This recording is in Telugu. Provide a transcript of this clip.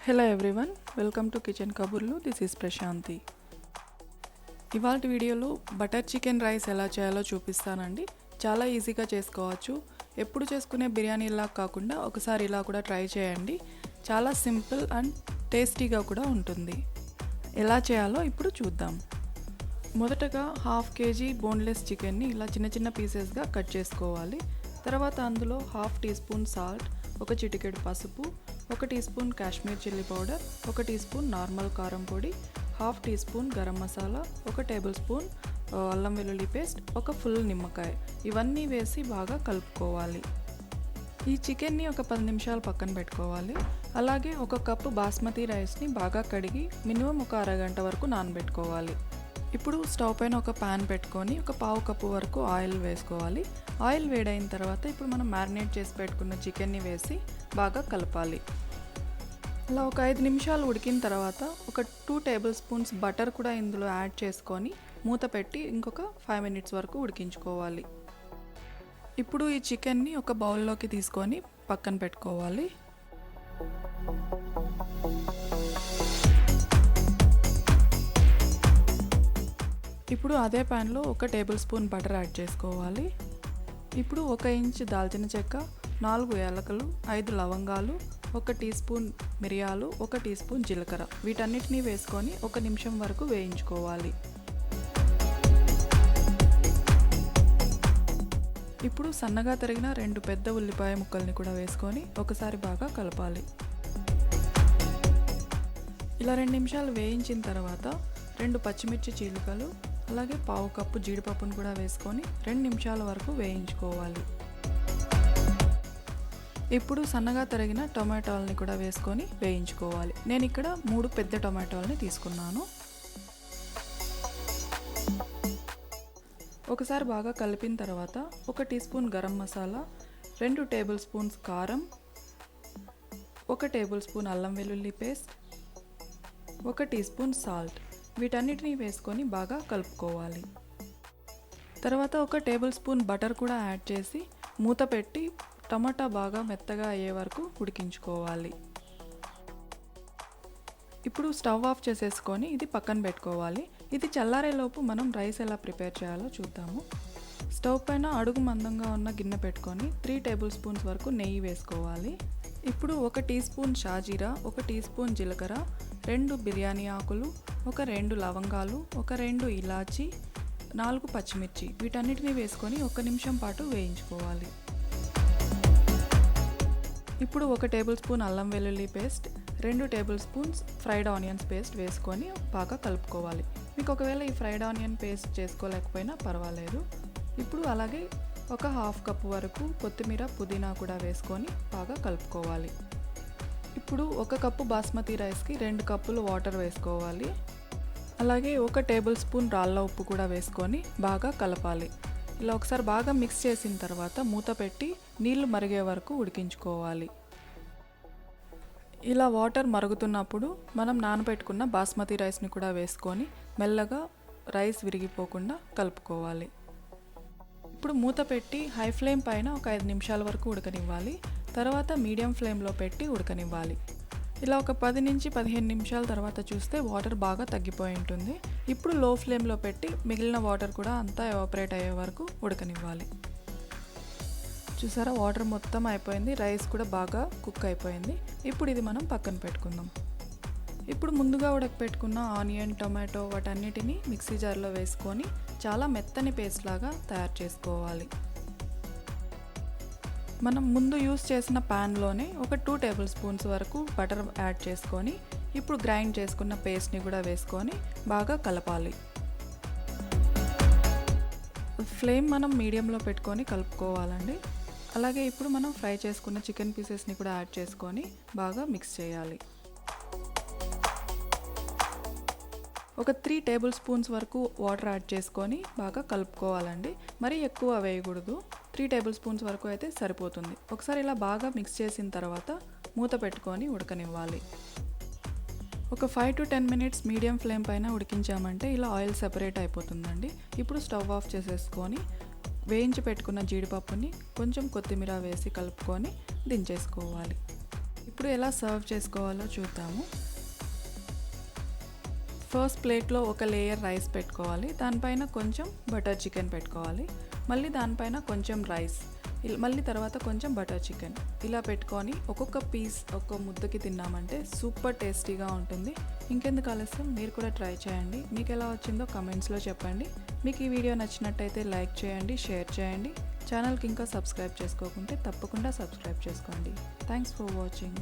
Hello everyone, welcome to kitchen.kaburlu. This is Prasanthi. ఇవాల్టి వీడియోలో బటర్ చికెన్ రైస్ ఎలా చేయాలో చూపిస్తానండి. చాలా ఈజీగా చేసుకోవచ్చు. ఎప్పుడు చేసుకునే బిర్యానీలా కాకుండా ఒకసారి ఇలా కూడా ట్రై చేయండి. చాలా సింపుల్ అండ్ టేస్టీగా కూడా ఉంటుంది. ఎలా చేయాలో ఇప్పుడు చూద్దాం. మొదటగా హాఫ్ కేజీ బోన్లెస్ చికెన్ని ఇలా చిన్న చిన్న పీసెస్గా కట్ చేసుకోవాలి. తర్వాత అందులో హాఫ్ టీ స్పూన్ సాల్ట్, ఒక చిటికెడు పసుపు, ఒక teaspoon Kashmir chilli powder, ఒక టీ స్పూన్ నార్మల్ కారం పొడి, half teaspoon garam masala, ఒక టేబుల్ స్పూన్ అల్లం వెల్లుల్లి పేస్ట్, ఒక ఫుల్ నిమ్మకాయ ఇవన్నీ వేసి బాగా కలుపుకోవాలి. ఈ చికెన్ని ఒక 10 నిమిషాలు పక్కన పెట్టుకోవాలి. అలాగే ఒక కప్పు బాస్మతి రైస్ని బాగా కడిగి మినిమం ఒక అరగంట వరకు నానబెట్టుకోవాలి. ఇప్పుడు స్టవ్ పైన ఒక ప్యాన్ పెట్టుకొని ఒక పావు కప్పు వరకు ఆయిల్ వేసుకోవాలి. ఆయిల్ వేడైన తర్వాత ఇప్పుడు మనం మ్యారినేట్ చేసి పెట్టుకున్న చికెన్ని వేసి బాగా కలపాలి. అలా ఒక 5 నిమిషాలు ఉడికిన తర్వాత ఒక 2 టేబుల్ స్పూన్స్ బటర్ కూడా ఇందులో యాడ్ చేసుకొని మూత పెట్టి ఇంకొక 5 మినిట్స్ వరకు ఉడికించుకోవాలి. ఇప్పుడు ఈ చికెన్ని ఒక బౌల్లోకి తీసుకొని పక్కన పెట్టుకోవాలి. ఇప్పుడు అదే ప్యాన్లో ఒక టేబుల్ స్పూన్ బటర్ యాడ్ చేసుకోవాలి. ఇప్పుడు 1 ఇంచ్ దాల్చిన చెక్క, 4 యాలకులు, 5 లవంగాలు, 1 టీ స్పూన్ మిరియాలు, 1 టీ స్పూన్ జీలకర్ర వీటన్నిటినీ వేసుకొని 1 నిమిషం వరకు వేయించుకోవాలి. ఇప్పుడు సన్నగా తరిగిన 2 పెద్ద ఉల్లిపాయ ముక్కల్ని కూడా వేసుకొని ఒకసారి బాగా కలపాలి. ఇలా 2 నిమిషాలు వేయించిన తర్వాత 2 పచ్చిమిర్చి చీలికలు, అలాగే పావు కప్పు జీడిపప్పును కూడా వేసుకొని 2 నిమిషాల వరకు వేయించుకోవాలి. ఇప్పుడు సన్నగా తరిగిన టొమాటోల్ని కూడా వేసుకొని వేయించుకోవాలి. నేను ఇక్కడ 3 పెద్ద టొమాటోల్ని తీసుకున్నాను. ఒకసారి బాగా కలిపిన తర్వాత 1 teaspoon garam masala, 2 tablespoons కారం, 1 టేబుల్ స్పూన్ అల్లం వెల్లుల్లి పేస్ట్, 1 టీ స్పూన్ సాల్ట్ వీటన్నిటిని వేసుకొని బాగా కలుపుకోవాలి. తర్వాత 1 టేబుల్ స్పూన్ బటర్ కూడా యాడ్ చేసి మూత పెట్టి టమాటా బాగా మెత్తగా అయ్యే వరకు ఉడికించుకోవాలి. ఇప్పుడు స్టవ్ ఆఫ్ చేసేసుకొని ఇది పక్కన పెట్టుకోవాలి. ఇది చల్లారేలోపు మనం రైస్ ఎలా ప్రిపేర్ చేయాలో చూద్దాము. స్టవ్ పైన అడుగు మందంగా ఉన్న గిన్నె పెట్టుకొని 3 టేబుల్ స్పూన్స్ వరకు నెయ్యి వేసుకోవాలి. ఇప్పుడు 1 టీ స్పూన్ షాజీరా, 1 టీ స్పూన్ జీలకర్ర, 2 బిర్యానీ ఆకులు, 2 లవంగాలు, 2 ఇలాచి, 4 పచ్చిమిర్చి వీటన్నిటిని వేసుకొని 1 నిమిషం పాటు వేయించుకోవాలి. ఇప్పుడు 1 టేబుల్ స్పూన్ అల్లం వెల్లుల్లి paste, 2 tablespoons fried onions paste వేసుకొని బాగా కలుపుకోవాలి. మీకు ఒకవేళ ఈ ఫ్రైడ్ ఆనియన్ పేస్ట్ చేసుకోలేకపోయినా పర్వాలేదు. ఇప్పుడు అలాగే ఒక హాఫ్ కప్పు వరకు కొత్తిమీర, పుదీనా కూడా వేసుకొని బాగా కలుపుకోవాలి. ఇప్పుడు 1 కప్పు బాస్మతి రైస్కి 2 కప్పులు వాటర్ వేసుకోవాలి. అలాగే 1 టేబుల్ స్పూన్ రాళ్ళ ఉప్పు కూడా వేసుకొని బాగా కలపాలి. ఇలా ఒకసారి బాగా మిక్స్ చేసిన తర్వాత మూత పెట్టి నీళ్లు మరిగే వరకు ఉడికించుకోవాలి. ఇలా వాటర్ మరుగుతున్నప్పుడు మనం నానబెట్టుకున్న బాస్మతి రైస్ని కూడా వేసుకొని మెల్లగా రైస్ విరిగిపోకుండా కలుపుకోవాలి. ఇప్పుడు మూత పెట్టి హై ఫ్లేమ్ పైన ఒక 5 నిమిషాల వరకు ఉడకనివ్వాలి. తర్వాత మీడియం ఫ్లేమ్లో పెట్టి ఉడకనివ్వాలి. ఇలా ఒక 10 నుంచి 15 నిమిషాల తర్వాత చూస్తే వాటర్ బాగా తగ్గిపోయి ఉంటుంది. ఇప్పుడు లో ఫ్లేమ్లో పెట్టి మిగిలిన వాటర్ కూడా అంతా ఎవాపరేట్ అయ్యే వరకు ఉడకనివ్వాలి. చూసారా, వాటర్ మొత్తం అయిపోయింది, రైస్ కూడా బాగా కుక్ అయిపోయింది. ఇప్పుడు ఇది మనం పక్కన పెట్టుకుందాం. ఇప్పుడు ముందుగా ఉడకపెట్టుకున్న ఆనియన్, టొమాటో వాటన్నిటిని మిక్సీ జార్లో వేసుకొని చాలా మెత్తని పేస్ట్ లాగా తయారు చేసుకోవాలి. మనం ముందు యూస్ చేసిన ప్యాన్లోనే ఒక 2 టేబుల్ స్పూన్స్ వరకు బటర్ యాడ్ చేసుకొని ఇప్పుడు గ్రైండ్ చేసుకున్న పేస్ట్ని కూడా వేసుకొని బాగా కలపాలి. ఫ్లేమ్ మనం మీడియంలో పెట్టుకొని కలుపుకోవాలండి. అలాగే ఇప్పుడు మనం ఫ్రై చేసుకున్న చికెన్ పీసెస్ని కూడా యాడ్ చేసుకొని బాగా మిక్స్ చేయాలి. ఒక 3 టేబుల్ స్పూన్స్ వరకు వాటర్ యాడ్ చేసుకొని బాగా కలుపుకోవాలండి. మరీ ఎక్కువ వేయకూడదు. 3 టేబుల్ స్పూన్స్ వరకు అయితే సరిపోతుంది. ఒకసారి ఇలా బాగా మిక్స్ చేసిన తర్వాత మూత పెట్టుకొని ఉడకనివ్వాలి. ఒక 5 to 10 మినిట్స్ మీడియం ఫ్లేమ్ పైన ఉడికించామంటే ఇలా ఆయిల్ సెపరేట్ అయిపోతుందండి. ఇప్పుడు స్టవ్ ఆఫ్ చేసేసుకొని వేయించి పెట్టుకున్న జీడిపప్పుని కొంచెం కొత్తిమీర వేసి కలుపుకొని దించేసుకోవాలి. ఇప్పుడు ఎలా సర్వ్ చేసుకోవాలో చూద్దాము. ఫస్ట్ ప్లేట్లో ఒక లేయర్ రైస్ పెట్టుకోవాలి, దానిపైన కొంచెం బటర్ చికెన్ పెట్టుకోవాలి, మళ్ళీ దానిపైన కొంచెం రైస్, మళ్ళీ తర్వాత కొంచెం బటర్ చికెన్ ఇలా పెట్టుకొని ఒక్కొక్క పీస్ ఒక్క ముద్దకి తిన్నామంటే సూపర్ టేస్టీగా ఉంటుంది. ఇంకెందుకు ఆలస్యం, మీరు కూడా ట్రై చేయండి. మీకు ఎలా వచ్చిందో కమెంట్స్లో చెప్పండి. మీకు ఈ వీడియో నచ్చినట్టయితే లైక్ చేయండి, షేర్ చేయండి. ఛానల్కి ఇంకా సబ్స్క్రైబ్ చేసుకోకుంటే తప్పకుండా సబ్స్క్రైబ్ చేసుకోండి. Thanks for watching.